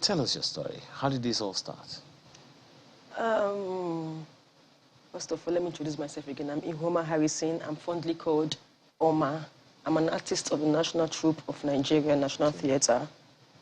Tell us your story. How did this all start? First of all, let me introduce myself again. I'm Ihoma Harrison. I'm fondly called Oma. I'm an artist of the National Troupe of Nigeria, National Theatre.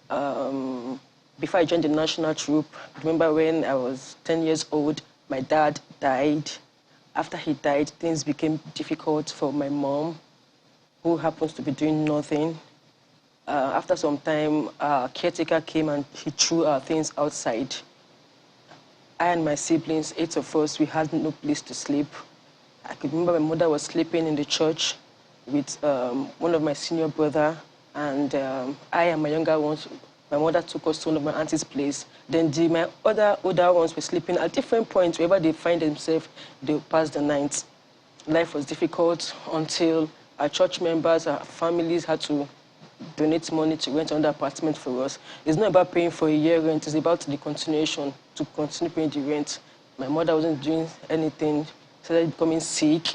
Before I joined the National Troupe, remember when I was 10 years old, my dad died. After he died, things became difficult for my mom, who happens to be doing nothing. After some time, a caretaker came and he threw our things outside. I and my siblings, 8 of us, we had no place to sleep. I could remember my mother was sleeping in the church with one of my senior brother, and I and my younger ones, my mother took us to one of my auntie's place. Then my other older ones were sleeping at different points. Wherever they find themselves, they'll pass the night. Life was difficult until our church members, our families had to donate money to rent another apartment for us. It's not about paying for a year rent, it's about the continuation, to continue paying the rent. My mother wasn't doing anything, started becoming sick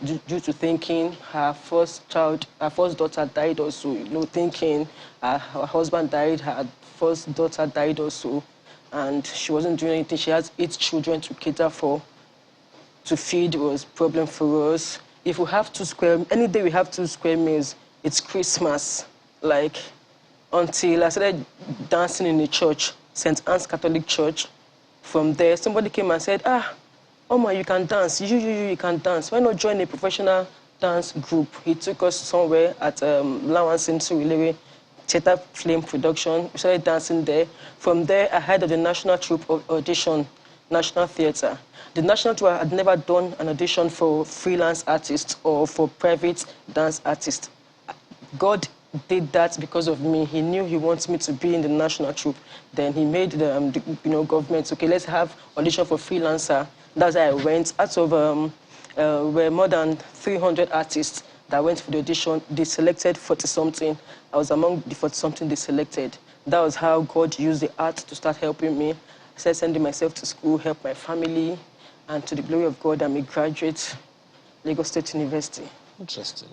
due to thinking her first daughter died also, thinking her husband died, her first daughter died also, and she wasn't doing anything. She has 8 children to cater for. To feed was a problem for us. If we have any day we have 2 square meals, it's Christmas. Like, until I started dancing in the church, St. Anne's Catholic Church. From there, somebody came and said, Oma, you can dance. You can dance. Why not join a professional dance group? He took us somewhere at Lawansin Surilere Theatre Flame Production. We started dancing there. From there, I heard of the National Troupe audition, National Theatre. The National Troupe had never done an audition for freelance artists or for private dance artists. God did that because of me. He knew he wants me to be in the National Troupe. Then he made the government, okay, let's have audition for freelancer. That's how I went. Out of were more than 300 artists that went for the audition. They selected 40-something. I was among the 40-something they selected. That was how God used the art to start helping me. I started sending myself to school, help my family, and to the glory of God, I'm a graduate, Lagos State University. Interesting.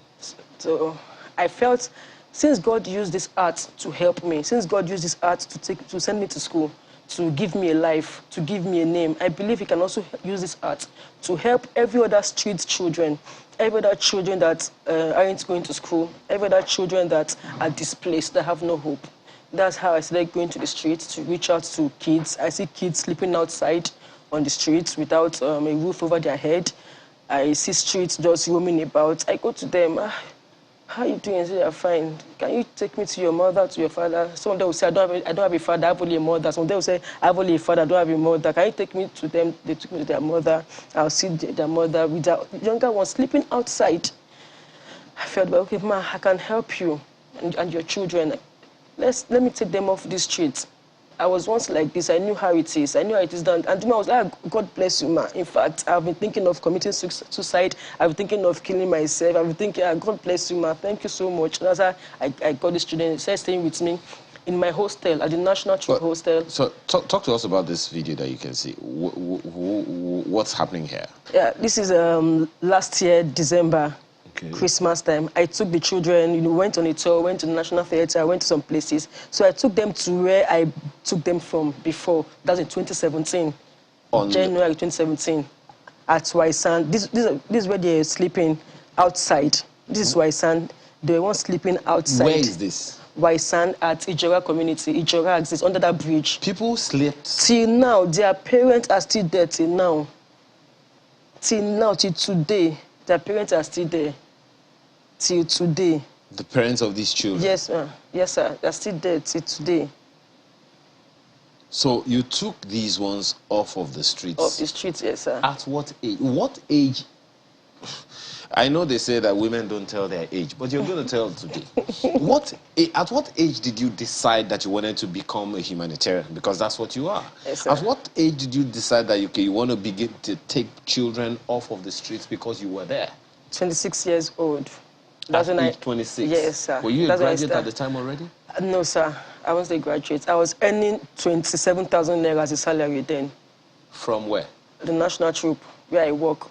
So I felt, since God used this art to help me, since God used this art to send me to school, to give me a life, to give me a name, I believe he can also use this art to help every other street children, every other children that aren't going to school, every other children that are displaced, that have no hope. That's how I started going to the streets to reach out to kids. I see kids sleeping outside on the streets without a roof over their head. I see streets just roaming about. I go to them, how are you doing? They are fine. Can you take me to your mother, to your father? Some of them will say, I don't have a father, I have only a mother. Some of them will say, I have only a father, I don't have a mother. Can you take me to them? They took me to their mother. I'll see their mother with their younger ones sleeping outside. I felt, well, okay, ma, I can help you and your children. Let me take them off the streets. I was once like this. I knew how it is. I knew how it is done. And I was like, God bless you, ma. In fact, I've been thinking of committing suicide. I've been thinking of killing myself. I've been thinking, God bless you, ma. Thank you so much. That's how I got the student. He started staying with me in my hostel, at the National Troupe hostel. So talk to us about this video that you can see. What's happening here? Yeah, this is last year, December. Okay. Christmas time. I took the children, went on a tour, went to the National Theatre, went to some places. So I took them to where I took them from before. That's in 2017, January 2017, at Waisan. This is where they're sleeping outside. This is Waisan. They were once sleeping outside. Where is this? Waisan at Ijora community. Ijora exists under that bridge. People slept? Till now, their parents are still there till now. Till now, till today, their parents are still there. Till today. The parents of these children? Yes, yes, sir. They're still there till today. So you took these ones off of the streets? Off the streets, yes, sir. At what age? What age? I know they say that women don't tell their age, but you're going to tell today. At what age did you decide that you wanted to become a humanitarian? Because that's what you are. Yes, sir. At what age did you decide that you want to begin to take children off of the streets because you were there? 26 years old. That's when 26? Yes, sir. Were you a graduate at the time already? No, sir. I was a graduate. I was earning 27,000 naira as a salary then. From where? The National Troupe, where I work.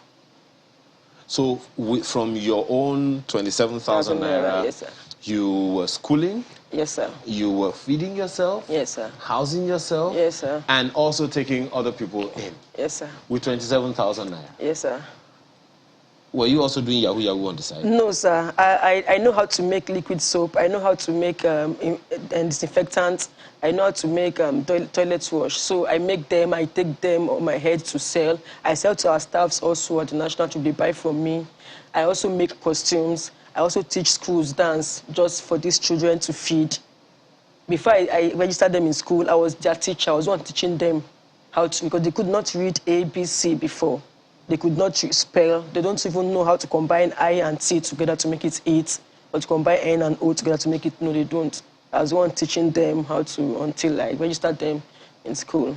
So from your own 27,000 naira, yes, sir. you were schooling? Yes, sir. You were feeding yourself? Yes, sir. Housing yourself? Yes, sir. And also taking other people in? Yes, sir. With 27,000 naira? Yes, sir. Were you also doing Yahoo Yahoo on the side? No, sir. I know how to make liquid soap. I know how to make disinfectants. I know how to make toilet wash. So I make them, I take them on my head to sell. I sell to our staffs also at the National Trade. They buy from me. I also make costumes. I also teach schools dance just for these children to feed. Before I registered them in school, I was their teacher. I was one teaching them how to, because they could not read A, B, C before. They could not spell. They don't even know how to combine I and T together to make it eat, or to combine N and O together to make it, no, they don't. I was one teaching them how to until I registered them in school.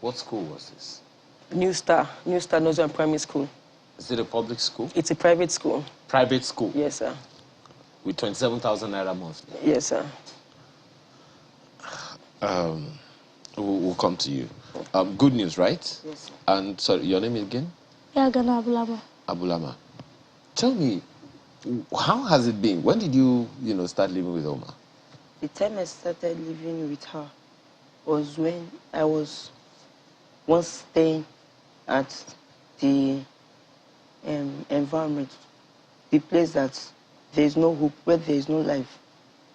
What school was this? New Star Nursery and Primary School. Is it a public school? It's a private school. Private school? Yes, sir. With 27,000 naira monthly? Yes, sir. We'll come to you. Good news, right? Yes, sir. And sorry, your name again? Yagana Abulama. Abulama. Tell me, how has it been? When did you start living with Oma? The time I started living with her was when I was once staying at the environment, the place that there is no hope, where there is no life.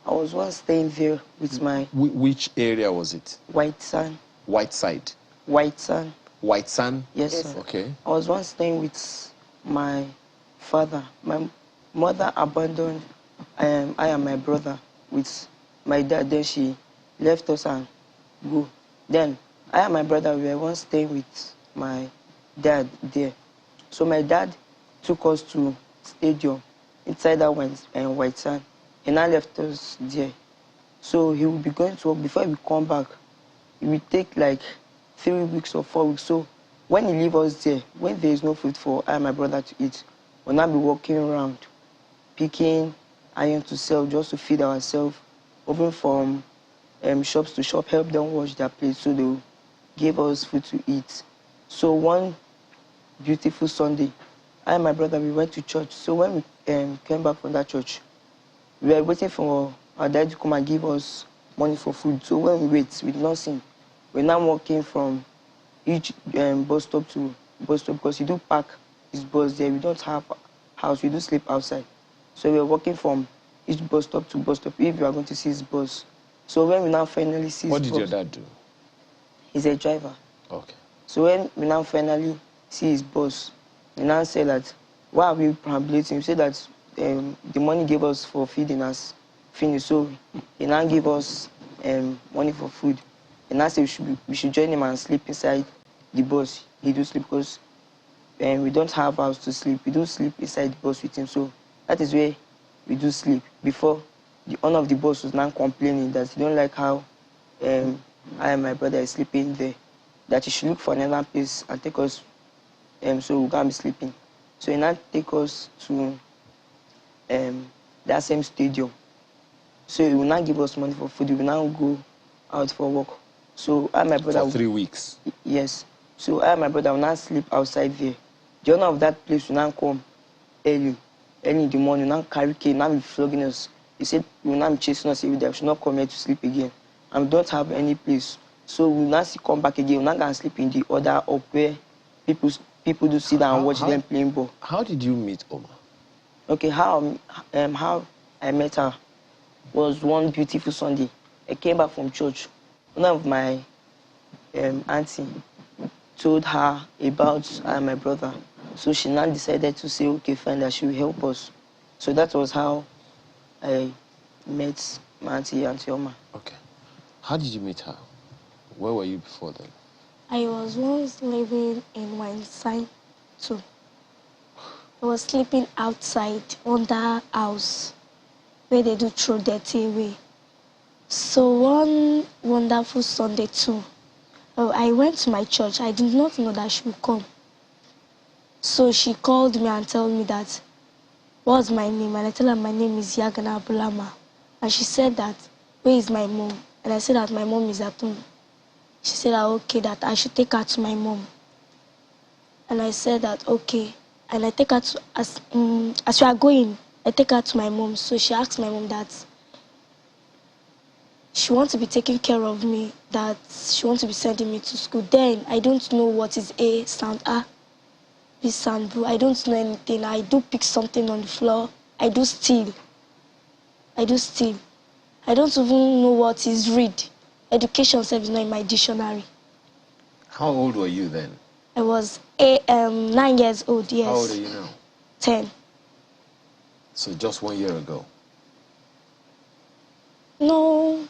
I was once staying there with my... Which area was it? White Sand. White side? White Sand. White Sand? Yes, sir. Okay. I was once staying with my father. My mother abandoned I and my brother with my dad. Then she left us and go. Then I and my brother were once staying with my dad there. So my dad took us to stadium inside that White Sand. And I left us there. So he will be going to work. Before he will come back, it will take like 3 weeks or 4 weeks. So when he leave us there, when there is no food for I and my brother to eat, we'll now be walking around, picking iron to sell just to feed ourselves, moving from shops to shop, help them wash their plates so they will give us food to eat. So one beautiful Sunday, I and my brother, we went to church. So when we came back from that church, we were waiting for our dad to come and give us money for food. So when we wait, we did not sing. We're now walking from each bus stop to bus stop because he do park his bus there. We don't have a house. We do sleep outside. So we're walking from each bus stop to bus stop if we are going to see his bus. So when we now finally see his What bus... did your dad do? He's a driver. Okay. So when we now finally see his bus, we now say that, why are we perambulating? We say that the money gave us for feeding us finished. So he now gave us money for food. And I said we should join him and sleep inside the bus. He do sleep because we don't have house to sleep. We do sleep inside the bus with him. So that is where we do sleep. Before, the owner of the bus was now complaining that he don't like how I and my brother is sleeping there. That he should look for another place and take us so we can't be sleeping. So he now take us to that same stadium. So he will not give us money for food. He will now go out for work. So I and my brother... For 3 weeks? Yes. So I and my brother will now sleep outside there. The owner of that place will now come early in the morning, now carry cane, now be flogging us. He said he will now be chasing us every day. We should not come here to sleep again. And we don't have any place. So we will now come back again. We're not going to sleep in the other up where people do sit down and watch them playing ball. How did you meet Oma? Okay, how I met her was one beautiful Sunday. I came back from church. One of my auntie told her about I and my brother. So she now decided to say, okay, fine, that she will help us. So that was how I met my auntie Oma. Okay. How did you meet her? Where were you before then? I was once living in Wineside too. I was sleeping outside under house where they do throw dirty away. So one wonderful Sunday too, I went to my church. I did not know that she would come. So she called me and told me that, what's my name? And I told her my name is Yagana Abulama. And she said that, where is my mom? And I said that my mom is at home. She said that, okay, that I should take her to my mom. And I said that, okay. And I take her to, as we are going, I take her to my mom. So she asked my mom that, where is my mom? And I said that, okay, that I should take her to my mom. And I said that, okay. And I take her to, as we are going, I take her to my mom. So she asked my mom that, where is my mom? And I said that, okay, that I should take her to my mom. And I said that, okay. And I take her to, as she wants to be taking care of me, that she wants to be sending me to school. Then I don't know what is A sound, A, B sound, B. I don't know anything. I do pick something on the floor. I do steal. I don't even know what is read. Education service is not in my dictionary. How old were you then? I was 9 years old, yes. How old are you now? 10. So just 1 year ago? No,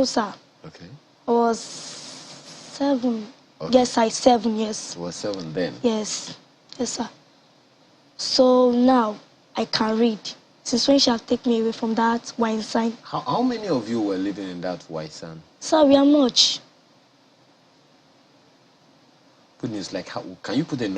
sir. Okay. I was 7. Okay. Yes, 7 years. You were 7 then? Yes, sir. So now I can read. Since when she have taken me away from that wine sign? How many of you were living in that white sand? Sir, we are much. Good news, like, how can you put a